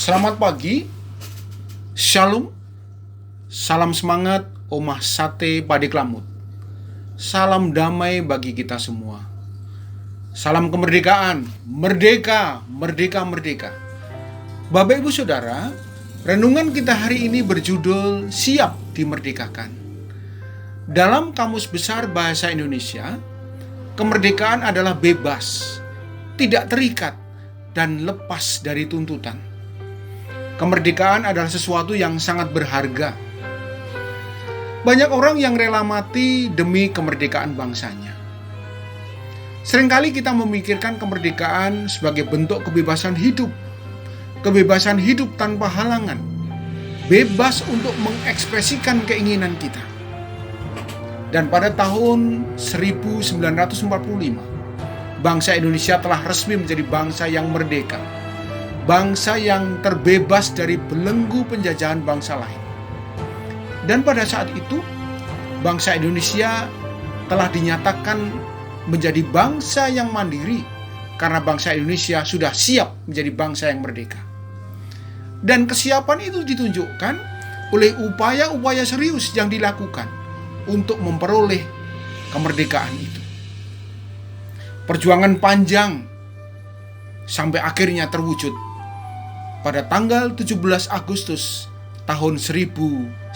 Selamat pagi, Shalom, salam semangat, Omah Sate Padeklamut. Salam damai bagi kita semua. Salam kemerdekaan, merdeka, merdeka, merdeka. Bapak Ibu Saudara, renungan kita hari ini berjudul Siap Dimerdekakan. Dalam Kamus Besar Bahasa Indonesia, kemerdekaan adalah bebas, tidak terikat, dan lepas dari tuntutan. Kemerdekaan adalah sesuatu yang sangat berharga. Banyak orang yang rela mati demi kemerdekaan bangsanya. Seringkali kita memikirkan kemerdekaan sebagai bentuk kebebasan hidup. Kebebasan hidup tanpa halangan. Bebas untuk mengekspresikan keinginan kita. Dan pada tahun 1945, bangsa Indonesia telah resmi menjadi bangsa yang merdeka. Bangsa yang terbebas dari belenggu penjajahan bangsa lain. Dan pada saat itu, bangsa Indonesia telah dinyatakan menjadi bangsa yang mandiri karena bangsa Indonesia sudah siap menjadi bangsa yang merdeka. Dan kesiapan itu ditunjukkan oleh upaya-upaya serius yang dilakukan untuk memperoleh kemerdekaan itu. Perjuangan panjang sampai akhirnya terwujud pada tanggal 17 Agustus tahun 1945.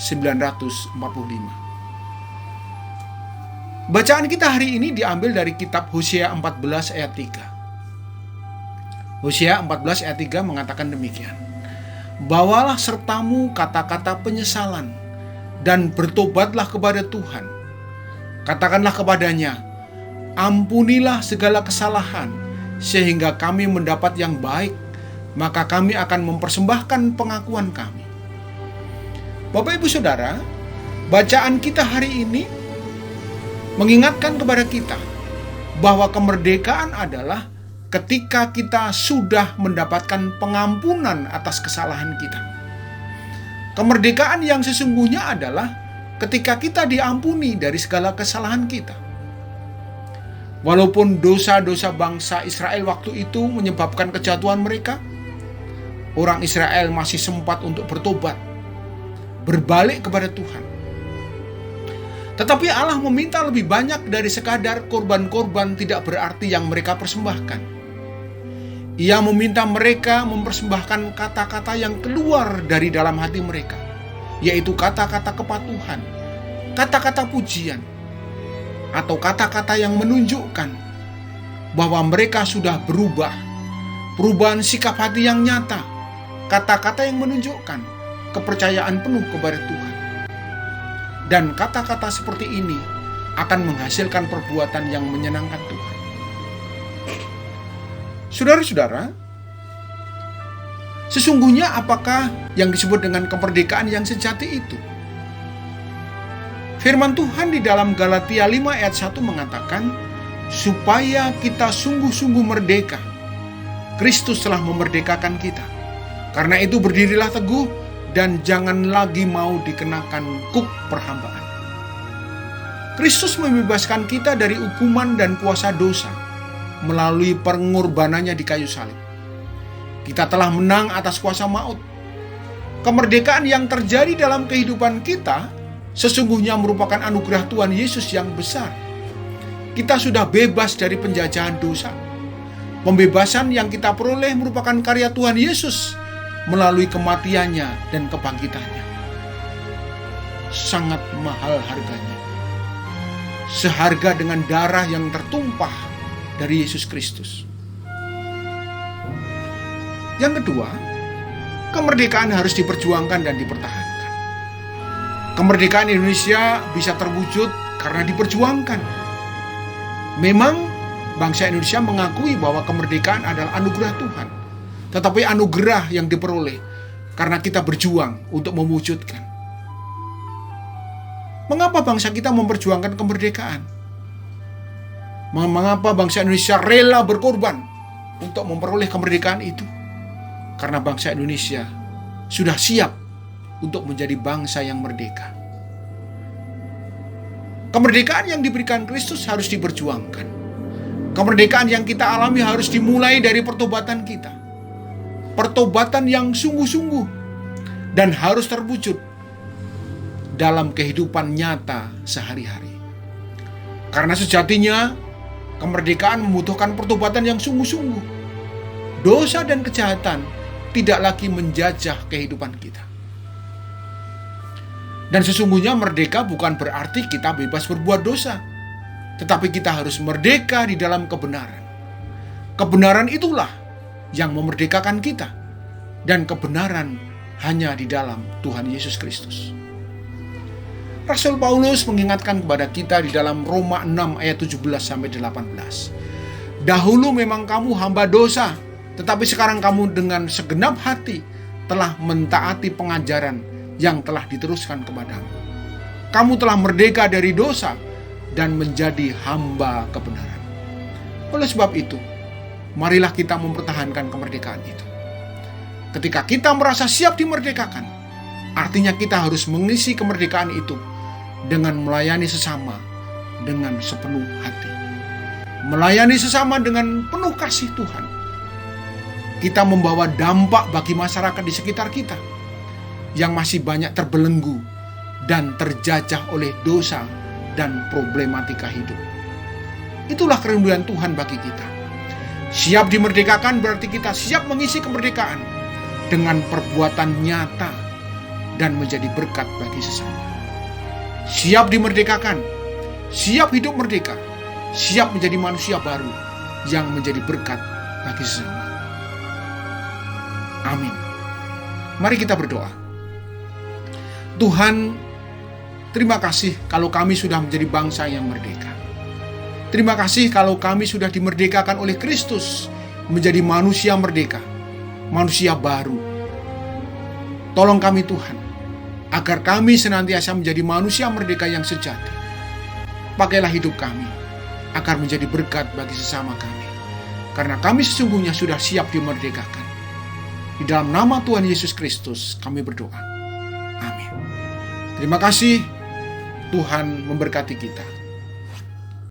Bacaan kita hari ini diambil dari kitab Hosea 14 ayat 3. Hosea 14 ayat 3 mengatakan demikian. Bawalah sertamu kata-kata penyesalan dan bertobatlah kepada Tuhan. Katakanlah kepadanya, ampunilah segala kesalahan sehingga kami mendapat yang baik. Maka kami akan mempersembahkan pengakuan kami. Bapak Ibu Saudara, bacaan kita hari ini mengingatkan kepada kita bahwa kemerdekaan adalah ketika kita sudah mendapatkan pengampunan atas kesalahan kita. Kemerdekaan yang sesungguhnya adalah ketika kita diampuni dari segala kesalahan kita. Walaupun dosa-dosa bangsa Israel waktu itu menyebabkan kejatuhan mereka, orang Israel masih sempat untuk bertobat, berbalik kepada Tuhan. Tetapi Allah meminta lebih banyak dari sekadar korban-korban tidak berarti yang mereka persembahkan. Ia meminta mereka mempersembahkan kata-kata yang keluar dari dalam hati mereka, yaitu kata-kata kepatuhan, kata-kata pujian, atau kata-kata yang menunjukkan bahwa mereka sudah berubah, perubahan sikap hati yang nyata, kata-kata yang menunjukkan kepercayaan penuh kepada Tuhan. Dan kata-kata seperti ini akan menghasilkan perbuatan yang menyenangkan Tuhan. Saudara-saudara, sesungguhnya apakah yang disebut dengan kemerdekaan yang sejati itu? Firman Tuhan di dalam Galatia 5 ayat 1 mengatakan, supaya kita sungguh-sungguh merdeka. Kristus telah memerdekakan kita. Karena itu berdirilah teguh dan jangan lagi mau dikenakan kuk perhambaan. Kristus membebaskan kita dari hukuman dan kuasa dosa melalui pengorbanannya di kayu salib. Kita telah menang atas kuasa maut. Kemerdekaan yang terjadi dalam kehidupan kita sesungguhnya merupakan anugerah Tuhan Yesus yang besar. Kita sudah bebas dari penjajahan dosa. Pembebasan yang kita peroleh merupakan karya Tuhan Yesus melalui kematiannya dan kebangkitannya. Sangat mahal harganya. Seharga dengan darah yang tertumpah dari Yesus Kristus. Yang kedua, kemerdekaan harus diperjuangkan dan dipertahankan. Kemerdekaan Indonesia bisa terwujud karena diperjuangkan. Memang bangsa Indonesia mengakui bahwa kemerdekaan adalah anugerah Tuhan. Tetapi anugerah yang diperoleh karena kita berjuang untuk mewujudkan. Mengapa bangsa kita memperjuangkan kemerdekaan? Mengapa bangsa Indonesia rela berkorban untuk memperoleh kemerdekaan itu? Karena bangsa Indonesia sudah siap untuk menjadi bangsa yang merdeka. Kemerdekaan yang diberikan Kristus harus diperjuangkan. Kemerdekaan yang kita alami harus dimulai dari pertobatan kita. pertobatan yang sungguh-sungguh dan harus terwujud dalam kehidupan nyata sehari-hari. Karena sejatinya kemerdekaan membutuhkan pertobatan yang sungguh-sungguh. Dosa dan kejahatan tidak lagi menjajah kehidupan kita. Dan sesungguhnya merdeka bukan berarti kita bebas berbuat dosa, tetapi kita harus merdeka di dalam kebenaran. Kebenaran itulah yang memerdekakan kita, dan kebenaran hanya di dalam Tuhan Yesus Kristus. Rasul Paulus mengingatkan kepada kita di dalam Roma 6 ayat 17-18. Dahulu memang kamu hamba dosa, tetapi sekarang kamu dengan segenap hati telah mentaati pengajaran yang telah diteruskan kepadamu. Kamu telah merdeka dari dosa dan menjadi hamba kebenaran. Oleh sebab itu, marilah kita mempertahankan kemerdekaan itu. Ketika kita merasa siap dimerdekakan, artinya kita harus mengisi kemerdekaan itu dengan melayani sesama dengan sepenuh hati. Melayani sesama dengan penuh kasih Tuhan. Kita membawa dampak bagi masyarakat di sekitar kita yang masih banyak terbelenggu dan terjajah oleh dosa dan problematika hidup. Itulah kerinduan Tuhan bagi kita. Siap dimerdekakan berarti kita siap mengisi kemerdekaan dengan perbuatan nyata dan menjadi berkat bagi sesama. Siap dimerdekakan, siap hidup merdeka, siap menjadi manusia baru yang menjadi berkat bagi sesama. Amin. Mari kita berdoa. Tuhan, terima kasih kalau kami sudah menjadi bangsa yang merdeka. Terima kasih kalau kami sudah dimerdekakan oleh Kristus menjadi manusia merdeka, manusia baru. Tolong kami Tuhan, agar kami senantiasa menjadi manusia merdeka yang sejati. Pakailah hidup kami, agar menjadi berkat bagi sesama kami. Karena kami sesungguhnya sudah siap dimerdekakan. Di dalam nama Tuhan Yesus Kristus kami berdoa. Amin. Terima kasih, Tuhan memberkati kita.